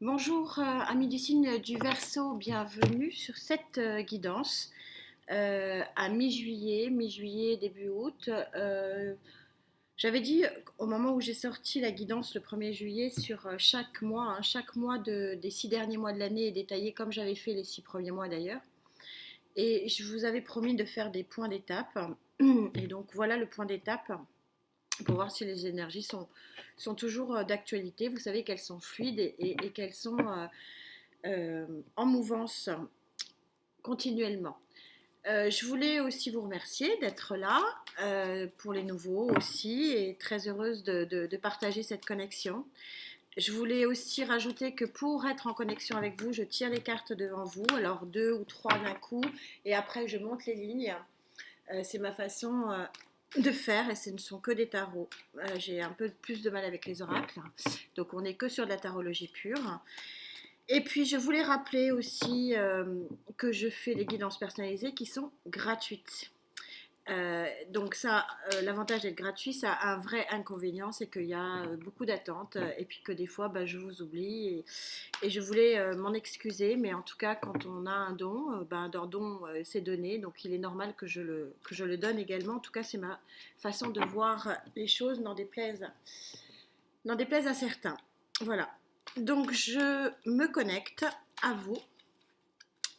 Bonjour, amis du signe du Verseau, bienvenue sur cette guidance à mi-juillet, début août. J'avais dit au moment où j'ai sorti la guidance le 1er juillet sur chaque mois, hein, chaque mois des 6 derniers mois de l'année est détaillé comme j'avais fait les 6 premiers mois d'ailleurs. Et je vous avais promis de faire des points d'étape. Et donc voilà le point d'étape pour voir si les énergies sont toujours d'actualité. Vous savez qu'elles sont fluides et qu'elles sont en mouvance continuellement. Je voulais aussi vous remercier d'être là pour les nouveaux aussi et très heureuse de partager cette connexion. Je voulais aussi rajouter que pour être en connexion avec vous, je tire les cartes devant vous, alors deux ou trois d'un coup, et après je monte les lignes. C'est ma façon de faire et ce ne sont que des tarots. J'ai un peu plus de mal avec les oracles, donc on n'est que sur de la tarologie pure. Et puis je voulais rappeler aussi que je fais des guidances personnalisées qui sont gratuites. Donc ça, l'avantage d'être gratuit, ça a un vrai inconvénient, c'est qu'il y a beaucoup d'attentes et puis que des fois, je vous oublie et je voulais m'en excuser, mais en tout cas, quand on a un don, un don c'est donné, donc il est normal que je le donne également. En tout cas, c'est ma façon de voir les choses, n'en déplaise à certains. Voilà. Donc je me connecte à vous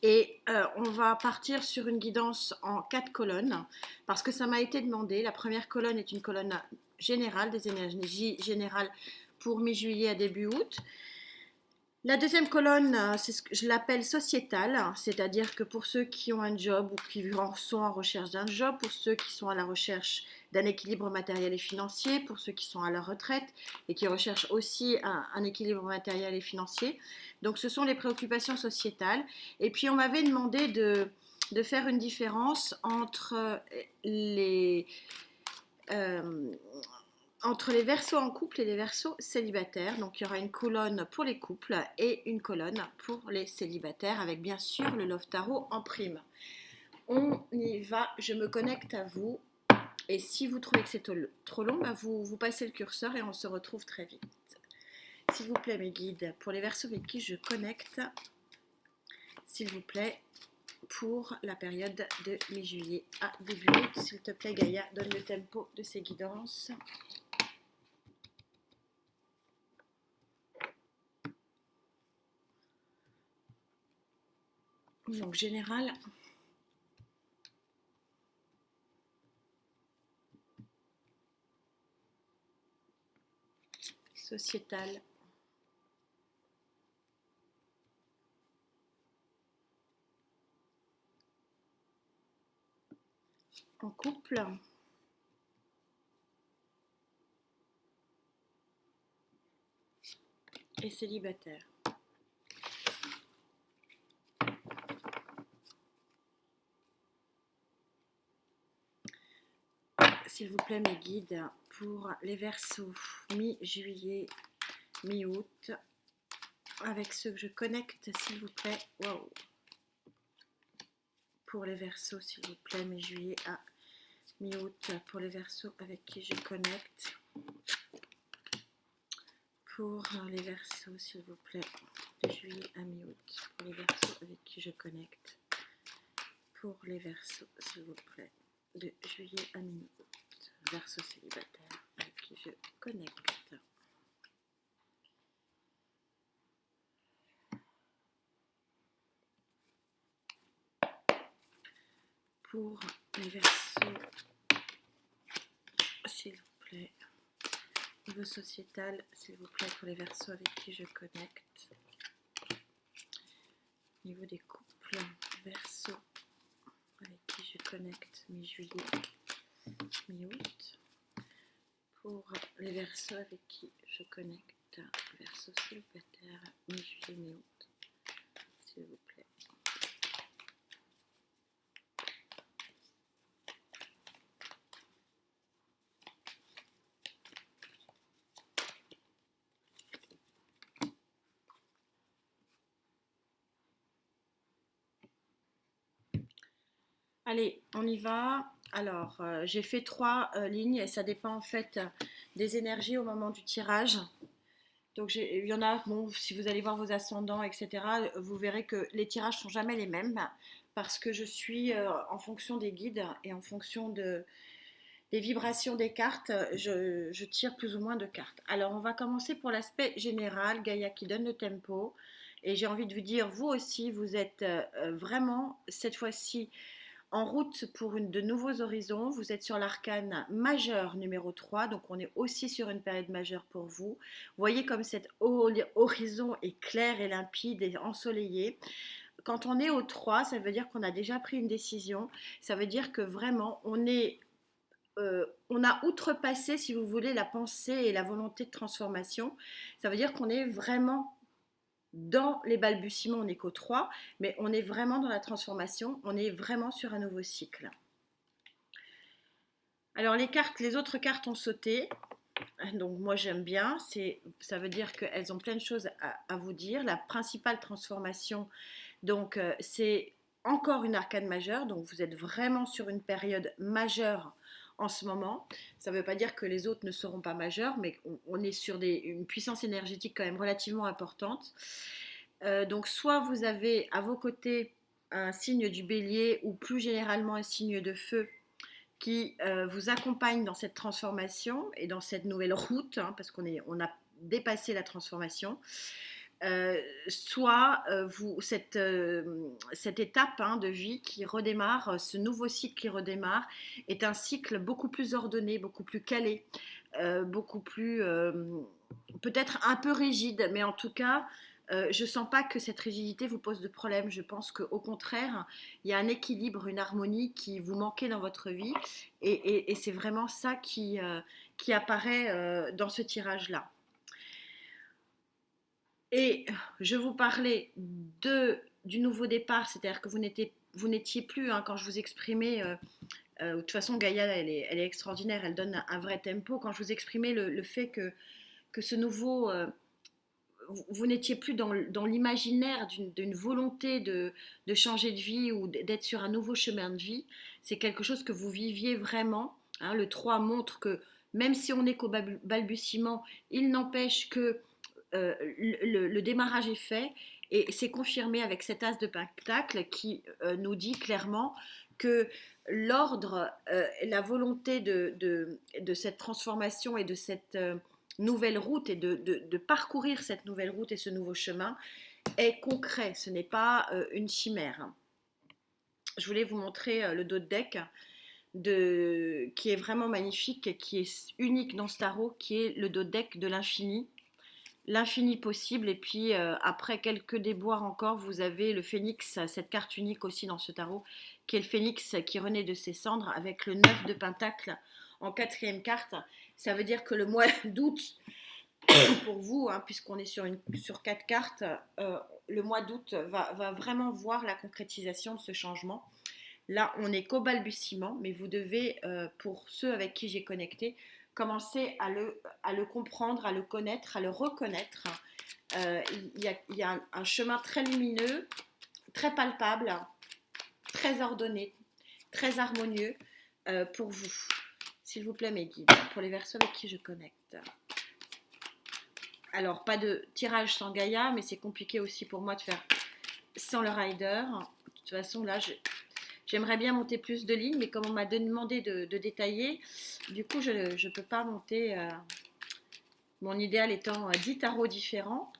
et on va partir sur une guidance en 4 colonnes parce que ça m'a été demandé. La première colonne est une colonne générale, des énergies générales pour mi-juillet à début août. La deuxième colonne, c'est ce que je l'appelle sociétale, c'est-à-dire que pour ceux qui ont un job ou qui sont en recherche d'un job, pour ceux qui sont à la recherche d'un équilibre matériel et financier, pour ceux qui sont à leur retraite et qui recherchent aussi un équilibre matériel et financier. Donc ce sont les préoccupations sociétales. Et puis on m'avait demandé de faire une différence euh, entre les versos en couple et les versos célibataires. Donc il y aura une colonne pour les couples et une colonne pour les célibataires avec bien sûr le Love Tarot en prime. On y va, je me connecte à vous et si vous trouvez que c'est trop long, vous passez le curseur et on se retrouve très vite. S'il vous plaît mes guides, pour les versos avec qui je connecte, s'il vous plaît, pour la période de mi-juillet à début août, s'il te plaît Gaïa, donne le tempo de ces guidances. Donc général, sociétal, en couple, et célibataire. S'il vous plaît mes guides, pour les versos mi-juillet, mi-août, avec ceux que je connecte, s'il vous plaît. Wow. Pour les versos, s'il vous plaît, mi-juillet à mi-août, pour les versos avec qui je connecte. Pour les versos, s'il vous plaît, de juillet à mi-août, pour les versos avec qui je connecte. Pour les versos, s'il vous plaît, de juillet à mi-août, versos célibataire avec qui je connecte. Pour les versos, s'il vous plaît, niveau sociétal, s'il vous plaît, pour les versos avec qui je connecte. Niveau des couples, versos avec qui je connecte mi-juillet, mi-août. Pour les versos avec qui je connecte, versos célibataire, mi-juillet, mi-août, s'il vous plaît. Allez, on y va. Alors, j'ai fait 3 lignes et ça dépend en fait des énergies au moment du tirage. Donc il y en a, bon, si vous allez voir vos ascendants, etc., vous verrez que les tirages sont jamais les mêmes parce que je suis en fonction des guides et en fonction des vibrations des cartes, je tire plus ou moins de cartes. Alors on va commencer pour l'aspect général, Gaïa qui donne le tempo. Et j'ai envie de vous dire, vous aussi, vous êtes vraiment, cette fois-ci, en route pour de nouveaux horizons. Vous êtes sur l'arcane majeur numéro 3, donc on est aussi sur une période majeure pour vous. Vous voyez comme cet horizon est clair et limpide et ensoleillé. Quand on est au 3, ça veut dire qu'on a déjà pris une décision. Ça veut dire que vraiment, on a outrepassé, si vous voulez, la pensée et la volonté de transformation. Ça veut dire qu'on est vraiment dans les balbutiements, on n'est qu'au 3, mais on est vraiment dans la transformation, on est vraiment sur un nouveau cycle. Alors les autres cartes ont sauté, donc moi j'aime bien, ça veut dire qu'elles ont plein de choses à vous dire. La principale transformation, donc c'est encore une arcane majeure, donc vous êtes vraiment sur une période majeure en ce moment. Ça ne veut pas dire que les autres ne seront pas majeurs, mais on est sur une puissance énergétique quand même relativement importante. Donc soit vous avez à vos côtés un signe du bélier ou plus généralement un signe de feu qui vous accompagne dans cette transformation et dans cette nouvelle route, hein, parce on a dépassé la transformation. Soit cette étape de vie qui redémarre, ce nouveau cycle qui redémarre, est un cycle beaucoup plus ordonné, beaucoup plus calé, beaucoup plus peut-être un peu rigide, mais en tout cas, je ne sens pas que cette rigidité vous pose de problème. Je pense qu'au contraire, il y a un équilibre, une harmonie qui vous manquait dans votre vie, et c'est vraiment ça qui apparaît dans ce tirage-là. Et je vous parlais du nouveau départ, c'est-à-dire que vous n'étiez plus, quand je vous exprimais, de toute façon Gaïa elle est extraordinaire, elle donne un vrai tempo, quand je vous exprimais le fait que ce nouveau, vous n'étiez plus dans l'imaginaire d'une volonté de changer de vie ou d'être sur un nouveau chemin de vie, c'est quelque chose que vous viviez vraiment, hein. Le 3 montre que même si on n'est qu'au balbutiement, il n'empêche que le démarrage est fait et c'est confirmé avec cet as de pentacle qui nous dit clairement que l'ordre, la volonté de cette transformation et de cette nouvelle route et de parcourir cette nouvelle route et ce nouveau chemin est concret, ce n'est pas une chimère. Je voulais vous montrer le dos de deck qui est vraiment magnifique, qui est unique dans ce tarot, qui est le dos de deck de l'infini possible. Et puis après quelques déboires encore, vous avez le phénix, cette carte unique aussi dans ce tarot, qui est le phénix qui renaît de ses cendres avec le 9 de pentacle en quatrième carte. Ça veut dire que le mois d'août, pour vous, puisqu'on est sur 4 cartes, le mois d'août va vraiment voir la concrétisation de ce changement. Là, on n'est qu'au balbutiement, mais vous devez, pour ceux avec qui j'ai connecté, commencer à le comprendre, à le connaître, à le reconnaître. Il y a un chemin très lumineux, très palpable, très ordonné, très harmonieux pour vous. S'il vous plaît, mes guides, pour les Verseaux avec qui je connecte. Alors, pas de tirage sans Gaïa, mais c'est compliqué aussi pour moi de faire sans le rider. De toute façon, là, j'aimerais bien monter plus de lignes, mais comme on m'a demandé de détailler, du coup, je ne peux pas monter, mon idéal étant 10 tarots différents.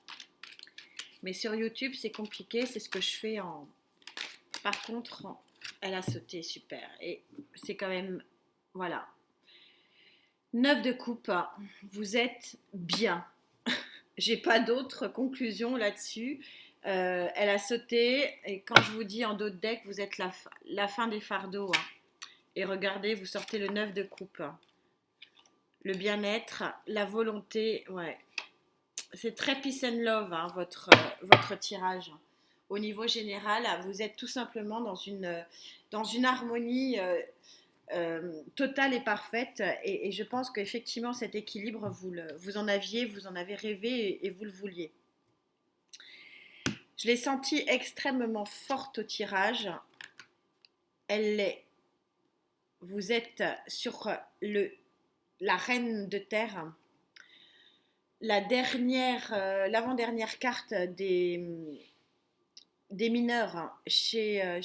Mais sur YouTube, c'est compliqué, c'est ce que je fais en... Par contre, elle a sauté, super. Et c'est quand même... Voilà. 9 de coupe, vous êtes bien. J'ai pas d'autres conclusions là-dessus. Elle a sauté, et quand je vous dis en dos de deck, vous êtes la fin des fardeaux. Et regardez, vous sortez le 9 de coupe. Le bien-être, la volonté, ouais. C'est très peace and love, votre tirage. Au niveau général, vous êtes tout simplement dans une harmonie totale et parfaite. Et je pense qu'effectivement, cet équilibre, vous en avez rêvé et vous le vouliez. Je l'ai sentie extrêmement forte au tirage. Elle l'est. Vous êtes sur la reine de terre. l'avant-dernière carte des mineurs, hein, chez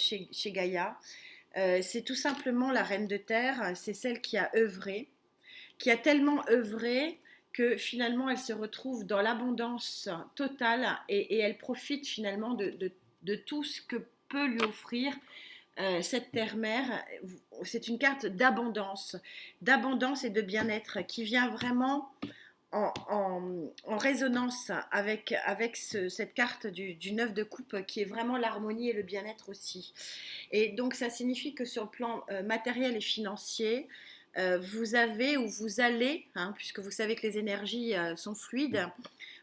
Gaïa. C'est tout simplement la reine de terre, c'est celle qui a œuvré, qui a tellement œuvré que finalement elle se retrouve dans l'abondance totale et elle profite finalement de tout ce que peut lui offrir cette terre-mère. C'est une carte d'abondance et de bien-être qui vient vraiment en résonance avec cette carte du 9 de coupe qui est vraiment l'harmonie et le bien-être aussi. Et donc ça signifie que sur le plan matériel et financier, vous avez ou vous allez, hein, puisque vous savez que les énergies sont fluides,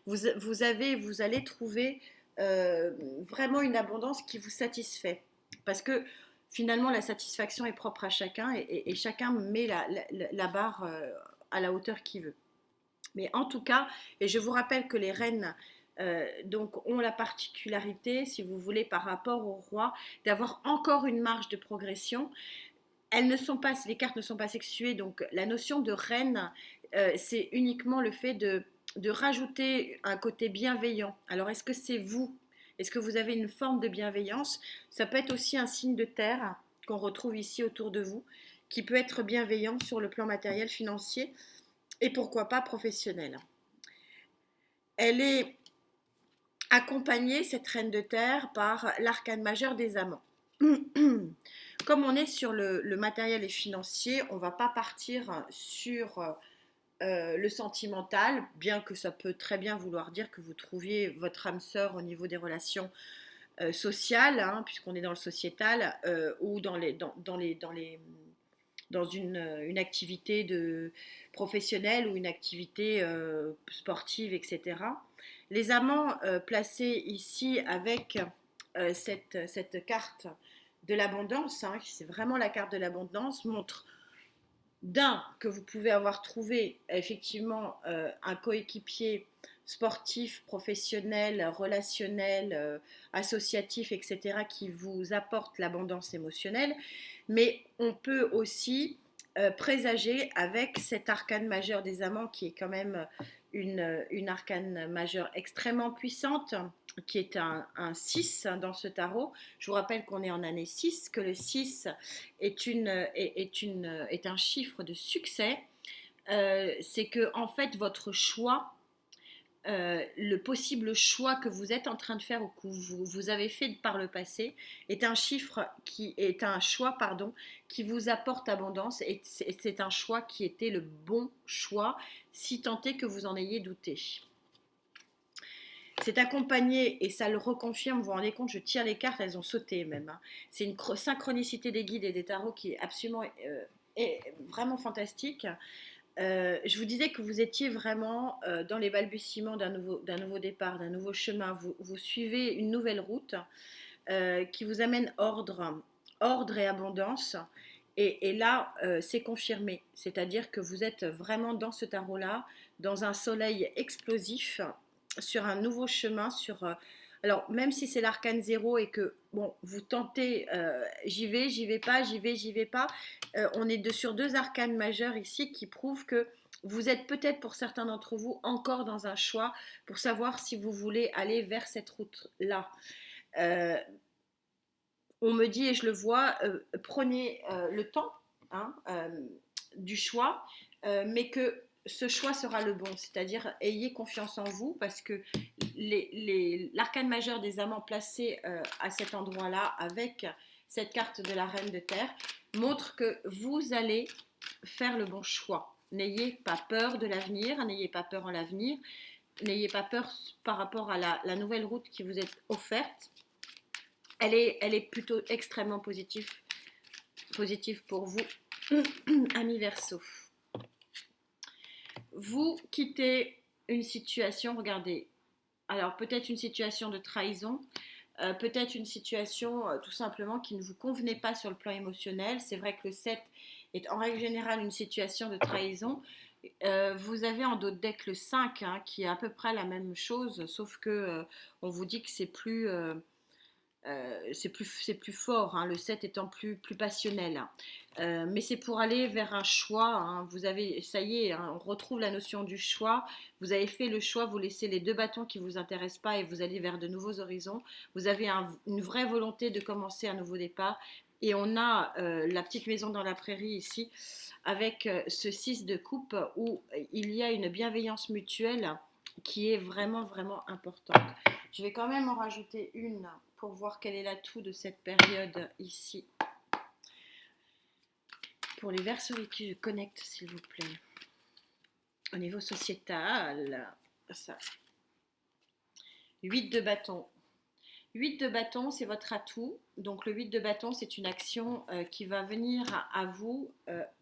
vous allez trouver vraiment une abondance qui vous satisfait. Parce que finalement, la satisfaction est propre à chacun et chacun met la barre à la hauteur qu'il veut. Mais en tout cas, et je vous rappelle que les reines donc ont la particularité, si vous voulez, par rapport au roi, d'avoir encore une marge de progression. Elles ne sont pas, les cartes ne sont pas sexuées, donc la notion de reine, c'est uniquement le fait de rajouter un côté bienveillant. Alors, est-ce que c'est vous? Est-ce que vous avez une forme de bienveillance? Ça peut être aussi un signe de terre qu'on retrouve ici autour de vous, qui peut être bienveillant sur le plan matériel, financier et pourquoi pas professionnel. Elle est accompagnée, cette reine de terre, par l'arcane majeur des amants. Comme on est sur le matériel et financier, on ne va pas partir sur le sentimental, bien que ça peut très bien vouloir dire que vous trouviez votre âme sœur au niveau des relations sociales, hein, puisqu'on est dans le sociétal, ou dans une activité professionnelle ou une activité sportive, etc. Les amants placés ici avec cette carte de l'abondance, hein, c'est vraiment la carte de l'abondance, montre que vous pouvez avoir trouvé effectivement un coéquipier sportif, professionnel, relationnel, associatif, etc., qui vous apporte l'abondance émotionnelle, mais on peut aussi présager avec cet arcane majeur des amants qui est quand même une arcane majeure extrêmement puissante, qui est un 6 dans ce tarot. Je vous rappelle qu'on est en année 6, que le 6 est un chiffre de succès. C'est que en fait votre choix, le possible choix que vous êtes en train de faire ou que vous avez fait par le passé est un choix qui vous apporte abondance et c'est un choix qui était le bon choix si tant est que vous en ayez douté. C'est accompagné, et ça le reconfirme, vous vous rendez compte, je tire les cartes, elles ont sauté même. Hein. C'est une synchronicité des guides et des tarots qui est absolument est vraiment fantastique. Je vous disais que vous étiez vraiment dans les balbutiements d'un nouveau départ, d'un nouveau chemin. Vous suivez une nouvelle route qui vous amène ordre et abondance. Et là, c'est confirmé. C'est-à-dire que vous êtes vraiment dans ce tarot-là, dans un soleil explosif, sur un nouveau chemin, alors, même si c'est l'arcane 0 et que, bon, vous tentez, j'y vais pas, j'y vais pas, on est sur deux arcanes majeures ici qui prouvent que vous êtes peut-être, pour certains d'entre vous, encore dans un choix pour savoir si vous voulez aller vers cette route-là. On me dit, et je le vois, prenez le temps, hein, du choix, mais que ce choix sera le bon, c'est-à-dire ayez confiance en vous parce que l'arcane majeur des amants placé à cet endroit-là avec cette carte de la reine de terre montre que vous allez faire le bon choix. N'ayez pas peur de l'avenir, n'ayez pas peur en l'avenir, n'ayez pas peur par rapport à la nouvelle route qui vous est offerte. Elle est plutôt extrêmement positive pour vous, amis Verseau. Vous quittez une situation, regardez, alors peut-être une situation de trahison, peut-être une situation tout simplement qui ne vous convenait pas sur le plan émotionnel. C'est vrai que le 7 est en règle générale une situation de trahison. Vous avez en dos de deck le 5 hein, qui est à peu près la même chose, sauf que on vous dit que c'est plus c'est plus fort, hein, le 7 étant plus passionnel. Mais c'est pour aller vers un choix. Hein. Vous avez, ça y est, hein, on retrouve la notion du choix. Vous avez fait le choix, vous laissez les deux bâtons qui ne vous intéressent pas et vous allez vers de nouveaux horizons. Vous avez une vraie volonté de commencer un nouveau départ. Et on a la petite maison dans la prairie ici, avec ce 6 de coupe où il y a une bienveillance mutuelle qui est vraiment, vraiment importante. Je vais quand même en rajouter une pour voir quel est l'atout de cette période ici. Pour les Verseaux avec qui je connecte, s'il vous plaît. Au niveau sociétal, ça. 8 de bâton. 8 de bâton, c'est votre atout. Donc le 8 de bâton, c'est une action qui va venir à vous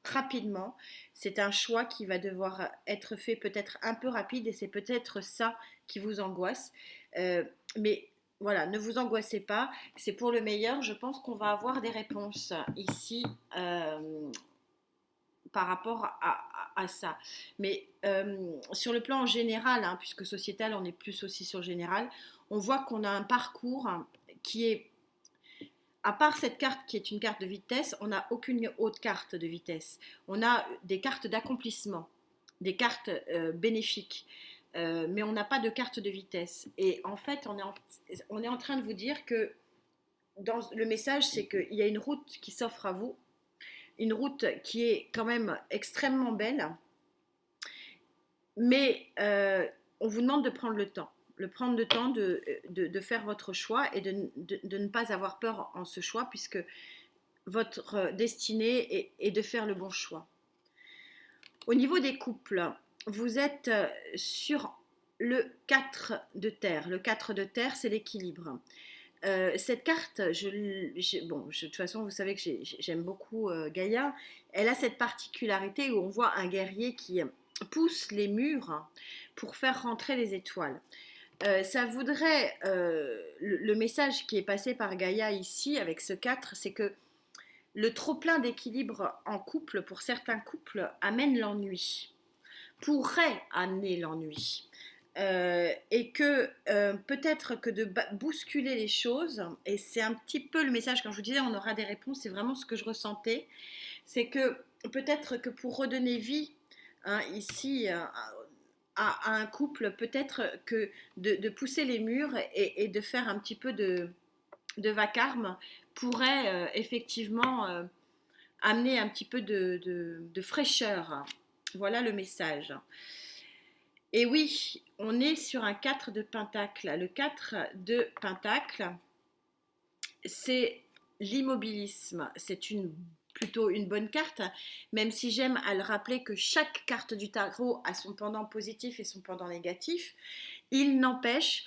rapidement. C'est un choix qui va devoir être fait peut-être un peu rapide et c'est peut-être ça qui vous angoisse. Mais voilà, ne vous angoissez pas. C'est pour le meilleur. Je pense qu'on va avoir des réponses ici par rapport à ça. Mais sur le plan général, hein, puisque sociétal, on est plus aussi sur le général, on voit qu'on a un parcours qui est, à part cette carte qui est une carte de vitesse, on n'a aucune autre carte de vitesse. On a des cartes d'accomplissement, des cartes bénéfiques, mais on n'a pas de carte de vitesse. Et en fait, on est en train de vous dire que le message, c'est qu'il y a une route qui s'offre à vous, une route qui est quand même extrêmement belle, mais on vous demande de prendre le temps. Prendre le temps de faire votre choix et de ne pas avoir peur en ce choix, puisque votre destinée est de faire le bon choix. Au niveau des couples, vous êtes sur le 4 de terre. Le 4 de terre, c'est l'équilibre. Cette carte, de toute façon, vous savez que j'aime beaucoup Gaïa. Elle a cette particularité où on voit un guerrier qui pousse les murs pour faire rentrer les étoiles. Ça voudrait, le message qui est passé par Gaïa ici avec ce 4, c'est que le trop-plein d'équilibre en couple, pour certains couples, amène l'ennui, pourrait amener l'ennui. Et que peut-être que de bousculer les choses, et c'est un petit peu le message, quand je vous disais on aura des réponses, c'est vraiment ce que je ressentais, c'est que peut-être que pour redonner vie, hein, ici, à un couple, peut-être que de pousser les murs et de faire un petit peu de vacarme pourrait effectivement amener un petit peu de fraîcheur. Voilà le message. Et oui, on est sur un 4 de pentacle. Le 4 de pentacle, c'est l'immobilisme. C'est plutôt une bonne carte, même si j'aime à le rappeler que chaque carte du tarot a son pendant positif et son pendant négatif. Il n'empêche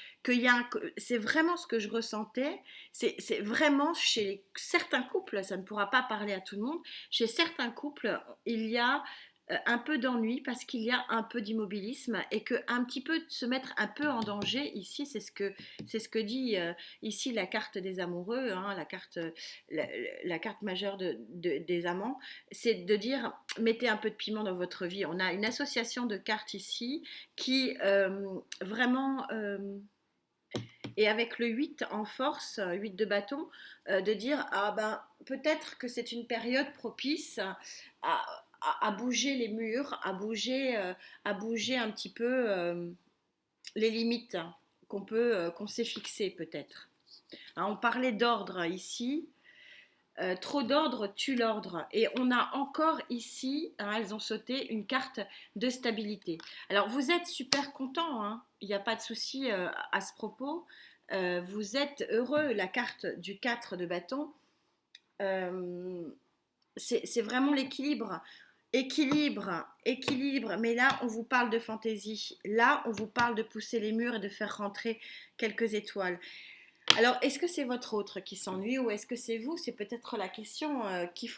c'est vraiment ce que je ressentais, c'est vraiment chez certains couples, ça ne pourra pas parler à tout le monde, chez certains couples, il y a un peu d'ennui parce qu'il y a un peu d'immobilisme et que un petit peu se mettre un peu en danger ici, c'est ce que dit ici la carte des amoureux, hein, la carte majeure des amants, c'est de dire mettez un peu de piment dans votre vie. On a une association de cartes ici qui vraiment et avec le 8 en force, 8 de bâton, de dire ah ben peut-être que c'est une période propice à bouger les murs, à bouger un petit peu les limites qu'on s'est fixées peut-être. Hein, on parlait d'ordre ici. Trop d'ordre tue l'ordre. Et on a encore ici, hein, elles ont sauté, une carte de stabilité. Alors vous êtes super content, hein, il n'y a pas de souci à ce propos. Vous êtes heureux, la carte du 4 de bâton. C'est vraiment l'équilibre. Équilibre, mais là on vous parle de fantaisie. Là on vous parle de pousser les murs et de faire rentrer quelques étoiles. Alors, est-ce que c'est votre autre qui s'ennuie ou est-ce que c'est vous? C'est peut-être la question qu'il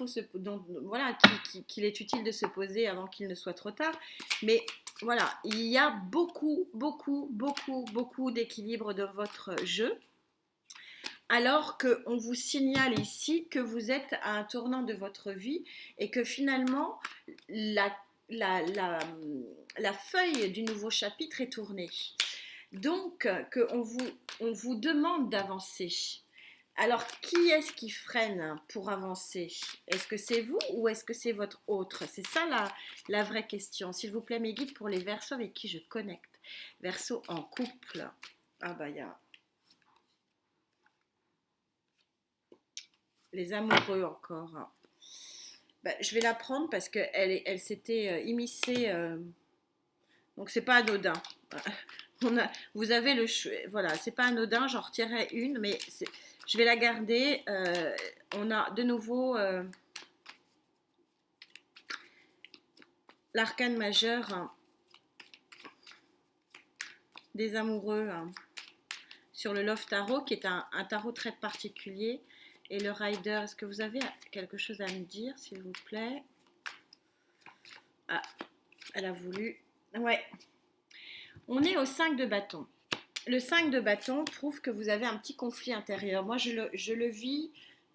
est utile de se poser avant qu'il ne soit trop tard. Mais voilà, il y a beaucoup, beaucoup, beaucoup, beaucoup d'équilibre dans votre jeu. Alors qu'on vous signale ici que vous êtes à un tournant de votre vie et que finalement, la feuille du nouveau chapitre est tournée. Donc, on vous demande d'avancer. Alors, qui est-ce qui freine pour avancer? Est-ce que c'est vous ou est-ce que c'est votre autre? C'est ça la vraie question. S'il vous plaît, mes guides pour les Verseaux avec qui je connecte. Verseau en couple. Ah bah, il y a les amoureux encore. Bah, je vais la prendre parce qu'elle s'était immiscée. Donc, c'est pas anodin. Vous avez le choix. Voilà, c'est pas anodin. J'en retirerai une, mais je vais la garder. On a de nouveau l'arcane majeur des amoureux sur le Love Tarot, qui est un tarot très particulier. Et le Rider, est-ce que vous avez quelque chose à me dire, s'il vous plaît? Ah, elle a voulu. Ouais. On est au 5 de bâton. Le 5 de bâton prouve que vous avez un petit conflit intérieur. Moi, je le vis,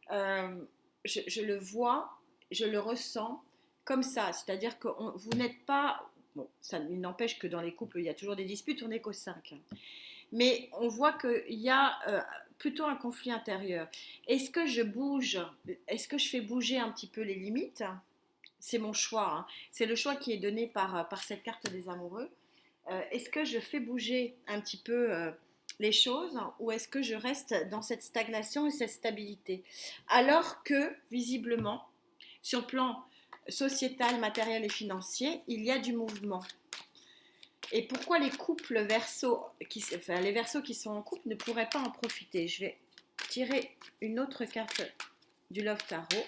je le vois, je le ressens comme ça. C'est-à-dire que vous n'êtes pas... Bon, ça n'empêche que dans les couples, il y a toujours des disputes, on n'est qu'au 5. Mais on voit qu'il y a plutôt un conflit intérieur. Est-ce que je bouge? Est-ce que je fais bouger un petit peu les limites? C'est mon choix. Hein. C'est le choix qui est donné par cette carte des amoureux. Est-ce que je fais bouger un petit peu les choses ou est-ce que je reste dans cette stagnation et cette stabilité? Alors que, visiblement, sur le plan sociétal, matériel et financier, il y a du mouvement. Et pourquoi les couples Verseaux, les Verseaux qui sont en couple ne pourraient pas en profiter? Je vais tirer une autre carte du Love Tarot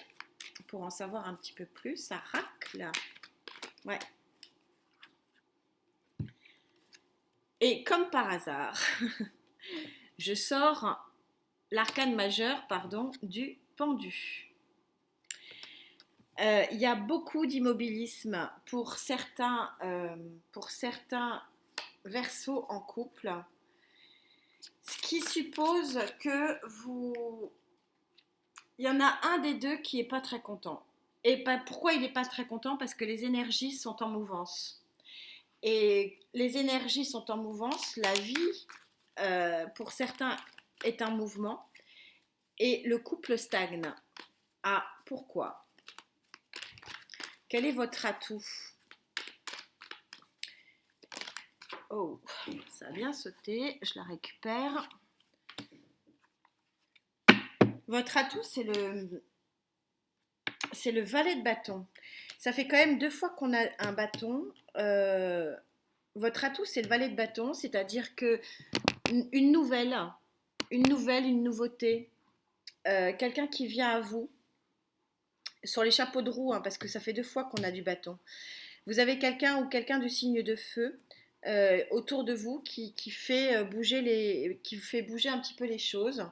pour en savoir un petit peu plus. Ça racle. Ouais. Et comme par hasard, je sors l'arcane majeur, du pendu. Il y a beaucoup d'immobilisme pour certains Verseaux en couple, ce qui suppose que il y en a un des deux qui n'est pas très content. Et pourquoi il n'est pas très content? Parce que les énergies sont en mouvance. Et les énergies sont en mouvance, la vie, pour certains, est un mouvement, et le couple stagne. Ah, pourquoi? Quel est votre atout? Oh, ça a bien sauté, je la récupère. Votre atout, c'est le valet de bâton. Ça fait quand même 2 fois qu'on a un bâton. Votre atout, c'est le valet de bâton, c'est-à-dire que une nouveauté, quelqu'un qui vient à vous, sur les chapeaux de roue, hein, parce que ça fait 2 fois qu'on a du bâton. Vous avez quelqu'un du signe de feu autour de vous qui fait bouger un petit peu les choses.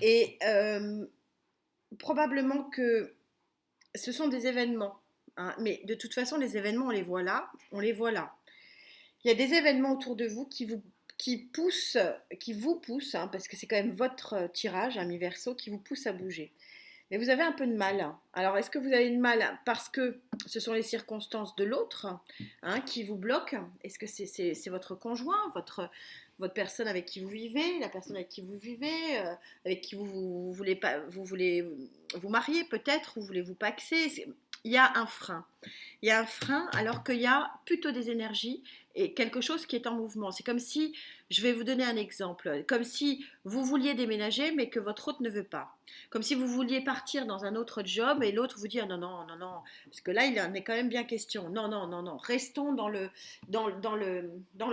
Et probablement que ce sont des événements, hein, mais de toute façon, les événements, on les voit là. Il y a des événements autour de vous qui vous poussent, hein, parce que c'est quand même votre tirage, mi Verseau, qui vous pousse à bouger. Mais vous avez un peu de mal. Alors, est-ce que vous avez de mal parce que ce sont les circonstances de l'autre, hein, qui vous bloquent? Est-ce que c'est votre conjoint, votre personne avec qui vous vivez, la personne avec qui vous vivez, avec qui vous voulez vous marier peut-être, ou voulez-vous paxer? Il y a un frein. Il y a un frein alors qu'il y a plutôt des énergies et quelque chose qui est en mouvement. C'est comme si, je vais vous donner un exemple, comme si vous vouliez déménager mais que votre hôte ne veut pas. Comme si vous vouliez partir dans un autre job et l'autre vous dit ah non, non, non, non, parce que là il en est quand même bien question. Non, non, non, non, restons dans le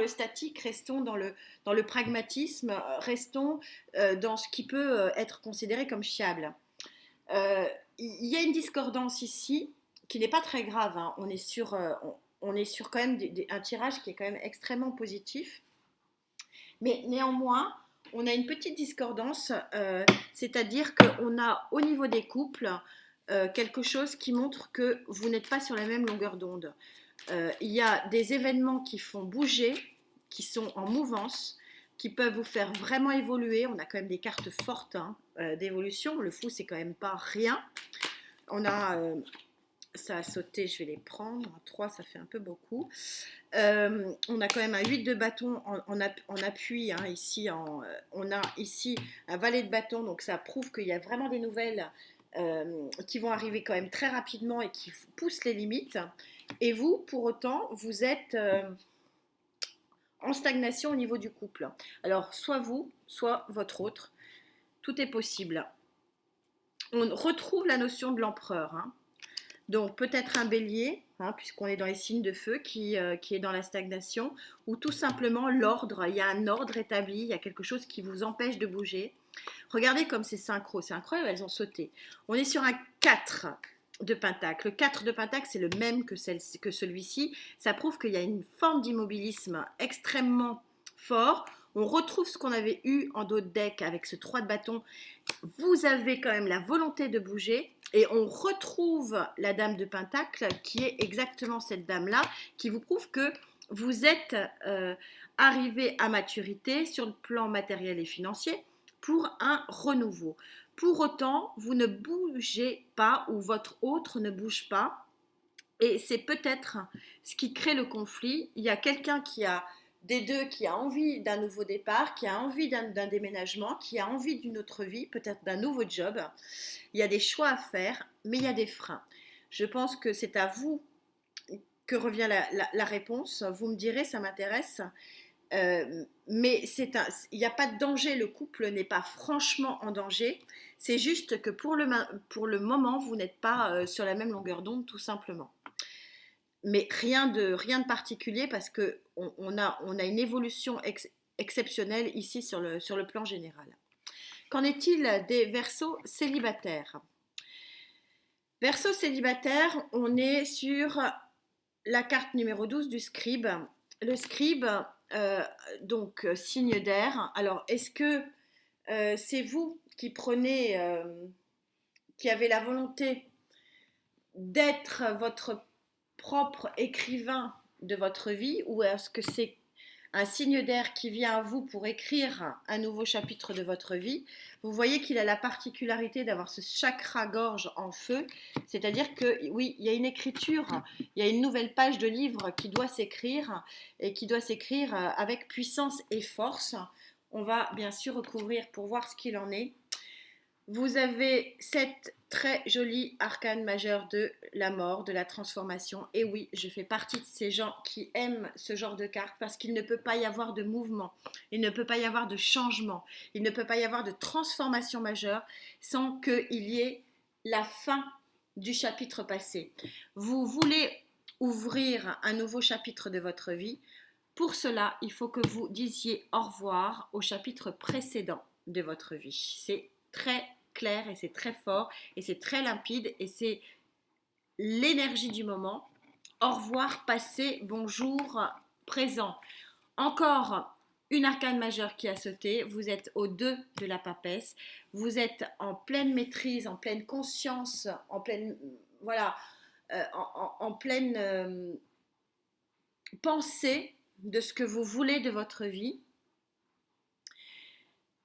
statique, restons dans le pragmatisme, restons dans ce qui peut être considéré comme fiable. Il y a une discordance ici qui n'est pas très grave. Hein. On est sur quand même un tirage qui est quand même extrêmement positif. Mais néanmoins, on a une petite discordance, c'est-à-dire qu'on a au niveau des couples quelque chose qui montre que vous n'êtes pas sur la même longueur d'onde. Il y a des événements qui font bouger, qui sont en mouvance, qui peuvent vous faire vraiment évoluer. On a quand même des cartes fortes d'évolution. Le fou, c'est quand même pas rien. On a Ça a sauté, je vais les prendre. 3, ça fait un peu beaucoup. On a quand même un 8 de bâton en appui. Hein, ici, on a ici un valet de bâton. Donc ça prouve qu'il y a vraiment des nouvelles qui vont arriver quand même très rapidement et qui poussent les limites. Et vous, pour autant, vous êtes en stagnation au niveau du couple. Alors, soit vous, soit votre autre. Tout est possible. On retrouve la notion de l'empereur. Hein. Donc peut-être un bélier, hein, puisqu'on est dans les signes de feu, qui est dans la stagnation, ou tout simplement l'ordre, il y a un ordre établi, il y a quelque chose qui vous empêche de bouger. Regardez comme c'est synchro, c'est incroyable, elles ont sauté. On est sur un 4 de pentacle. Le 4 de pentacle, c'est le même que celui-ci. Ça prouve qu'il y a une forme d'immobilisme extrêmement fort. On retrouve ce qu'on avait eu en dos de deck avec ce 3 de bâton. Vous avez quand même la volonté de bouger et on retrouve la dame de pentacle qui est exactement cette dame-là qui vous prouve que vous êtes arrivé à maturité sur le plan matériel et financier pour un renouveau. Pour autant, vous ne bougez pas ou votre autre ne bouge pas et c'est peut-être ce qui crée le conflit. Il y a quelqu'un des deux qui a envie d'un nouveau départ, qui a envie d'un déménagement, qui a envie d'une autre vie, peut-être d'un nouveau job. Il y a des choix à faire, mais il y a des freins. Je pense que c'est à vous que revient la réponse. Vous me direz, ça m'intéresse. Mais il n'y a pas de danger, le couple n'est pas franchement en danger. C'est juste que pour le moment, vous n'êtes pas sur la même longueur d'onde, tout simplement. Mais rien de particulier parce qu'on a une évolution exceptionnelle ici sur le plan général. Qu'en est-il des Verseaux célibataires? Verseaux célibataires, on est sur la carte numéro 12 du scribe. Le scribe, donc signe d'air. Alors, est-ce que c'est vous qui qui avez la volonté d'être votre propre écrivain de votre vie, ou est-ce que c'est un signe d'air qui vient à vous pour écrire un nouveau chapitre de votre vie? Vous voyez qu'il a la particularité d'avoir ce chakra-gorge en feu, c'est-à-dire que oui, il y a une écriture, il y a une nouvelle page de livre qui doit s'écrire et qui doit s'écrire avec puissance et force. On va bien sûr recouvrir pour voir ce qu'il en est. Vous avez cette très jolie arcane majeure de la mort, de la transformation. Et oui, je fais partie de ces gens qui aiment ce genre de carte parce qu'il ne peut pas y avoir de mouvement, il ne peut pas y avoir de changement, il ne peut pas y avoir de transformation majeure sans qu'il y ait la fin du chapitre passé. Vous voulez ouvrir un nouveau chapitre de votre vie. Pour cela, il faut que vous disiez au revoir au chapitre précédent de votre vie. C'est très clair et c'est très fort et c'est très limpide et c'est l'énergie du moment. Au revoir, passé, bonjour, présent. Encore une arcane majeure qui a sauté. Vous êtes au 2 de la papesse. Vous êtes en pleine maîtrise, en pleine conscience, en pleine, voilà, en pleine pensée de ce que vous voulez de votre vie.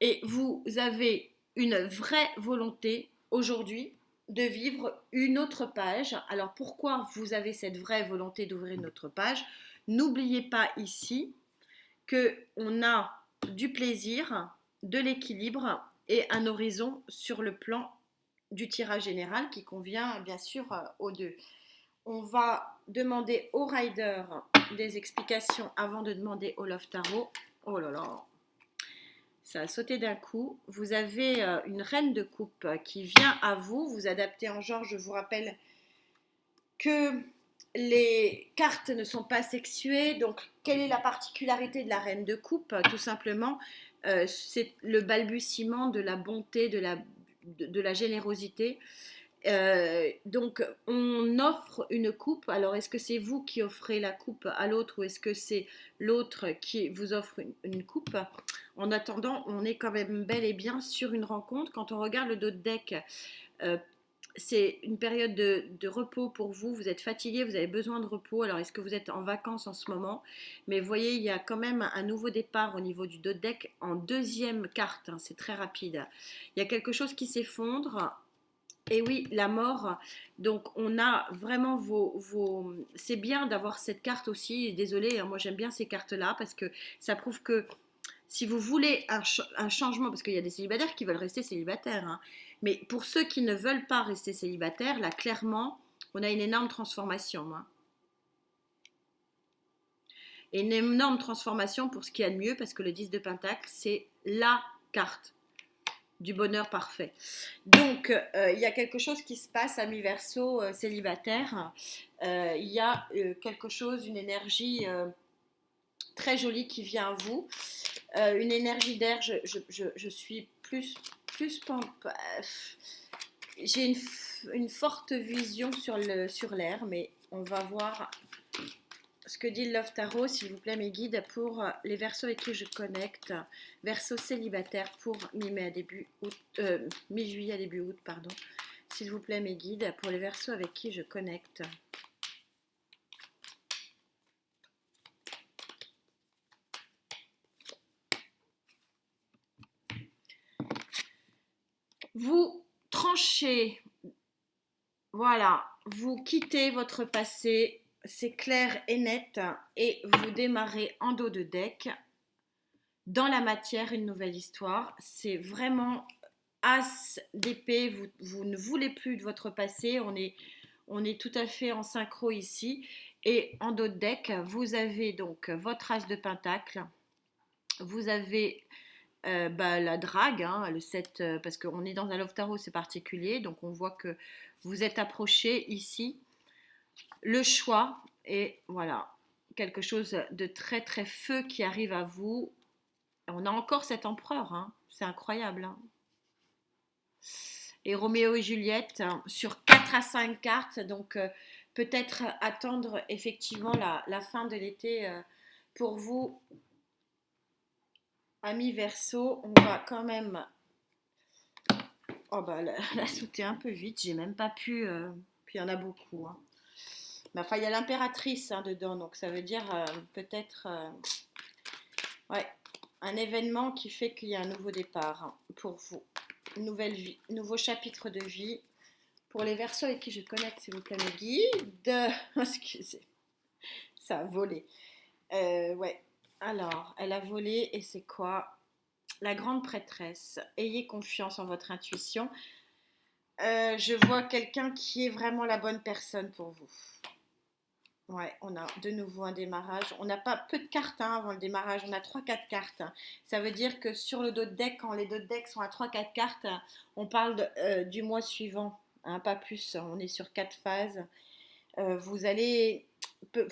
Et vous avez une vraie volonté aujourd'hui de vivre une autre page. Alors pourquoi vous avez cette vraie volonté d'ouvrir une autre page? N'oubliez pas ici qu'on a du plaisir, de l'équilibre et un horizon sur le plan du tirage général qui convient bien sûr aux deux. On va demander au rider des explications avant de demander au Love Tarot. Oh là là, ça a sauté d'un coup. Vous avez une reine de coupe qui vient à vous. Vous adaptez en genre. Je vous rappelle que les cartes ne sont pas sexuées. Donc, quelle est la particularité de la reine de coupe? Tout simplement, c'est le balbutiement de la bonté, de la générosité. Donc, on offre une coupe. Alors, est-ce que c'est vous qui offrez la coupe à l'autre ou est-ce que c'est l'autre qui vous offre une coupe? En attendant, on est quand même bel et bien sur une rencontre. Quand on regarde le dos de deck, c'est une période de repos pour vous. Vous êtes fatigué, vous avez besoin de repos. Alors, est-ce que vous êtes en vacances en ce moment? Mais vous voyez, il y a quand même un nouveau départ au niveau du dos de deck en deuxième carte. Hein, c'est très rapide. Il y a quelque chose qui s'effondre. Et oui, la mort. Donc, on a vraiment c'est bien d'avoir cette carte aussi. Désolée, hein, moi j'aime bien ces cartes-là parce que ça prouve que si vous voulez un changement, parce qu'il y a des célibataires qui veulent rester célibataires, hein, mais pour ceux qui ne veulent pas rester célibataires, là, clairement, on a une énorme transformation, hein. Et une énorme transformation pour ce qu'il y a de mieux, parce que le 10 de Pentacle, c'est la carte du bonheur parfait. Donc, il y a quelque chose qui se passe, ami Verseau célibataire. Il y a quelque chose, une énergie très jolie qui vient à vous. Une énergie d'air, je suis plus j'ai une forte vision sur l'air, mais on va voir ce que dit le Love Tarot, s'il vous plaît, mes guides, pour les Verseaux avec qui je connecte. Verseau célibataire pour mi-mai à début août, mi-juillet à début août, pardon. S'il vous plaît, mes guides, pour les Verseaux avec qui je connecte. Vous tranchez, voilà, vous quittez votre passé, c'est clair et net, et vous démarrez en dos de deck, dans la matière, une nouvelle histoire. C'est vraiment As d'épée, vous ne voulez plus de votre passé, on est tout à fait en synchro ici. Et en dos de deck, vous avez donc votre As de Pentacle, vous avez la drague, hein, le 7, parce qu'on est dans un Love Tarot, c'est particulier, donc on voit que vous êtes approché ici. Le choix, et voilà, quelque chose de très très feu qui arrive à vous. On a encore cet empereur, hein, c'est incroyable, hein. Et Roméo et Juliette hein, sur 4 à 5 cartes, donc peut-être attendre effectivement la fin de l'été pour vous, amis Verseau. On va quand même la sauter un peu vite, j'ai même pas pu. Puis il y en a beaucoup, hein. Mais enfin, il y a l'impératrice hein, dedans, donc ça veut dire peut-être ouais, un événement qui fait qu'il y a un nouveau départ hein, pour vous. Une nouvelle vie, nouveau chapitre de vie. Pour les Verseaux avec qui je connecte, s'il vous plaît, mes guides. Excusez, ça a volé. Ouais, alors, elle a volé et c'est quoi? La grande prêtresse. Ayez confiance en votre intuition. Je vois quelqu'un qui est vraiment la bonne personne pour vous. Ouais, on a de nouveau un démarrage. On n'a pas peu de cartes hein, avant le démarrage. On a 3-4 cartes. Ça veut dire que sur le dos de deck, quand les dos de deck sont à 3-4 cartes, on parle du mois suivant. Hein, pas plus. On est sur 4 phases. Vous allez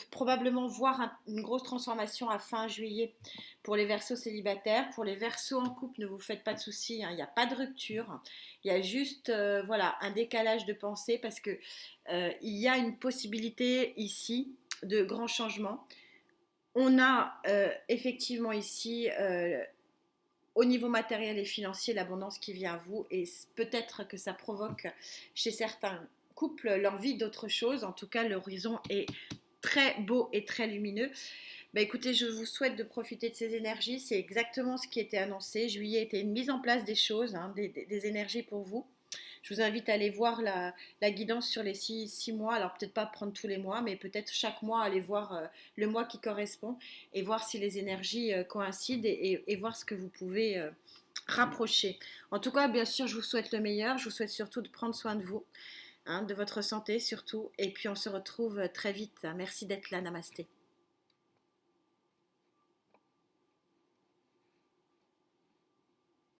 probablement voir une grosse transformation à fin juillet pour les Verseaux célibataires. Pour les Verseaux en couple, ne vous faites pas de soucis, hein, il n'y a pas de rupture. Il y a juste voilà, un décalage de pensée parce que il y a une possibilité ici de grands changements. On a effectivement ici au niveau matériel et financier l'abondance qui vient à vous et peut-être que ça provoque chez certains couples l'envie d'autre chose. En tout cas, l'horizon est très beau et très lumineux. Bah écoutez, je vous souhaite de profiter de ces énergies. C'est exactement ce qui était annoncé. Juillet était une mise en place des choses, hein, des énergies pour vous. Je vous invite à aller voir la guidance sur les 6 mois. Alors peut-être pas prendre tous les mois, mais peut-être chaque mois aller voir le mois qui correspond et voir si les énergies coïncident et voir ce que vous pouvez rapprocher. En tout cas, bien sûr, je vous souhaite le meilleur. Je vous souhaite surtout de prendre soin de vous, hein, de votre santé surtout. Et puis on se retrouve très vite. Merci d'être là. Namasté.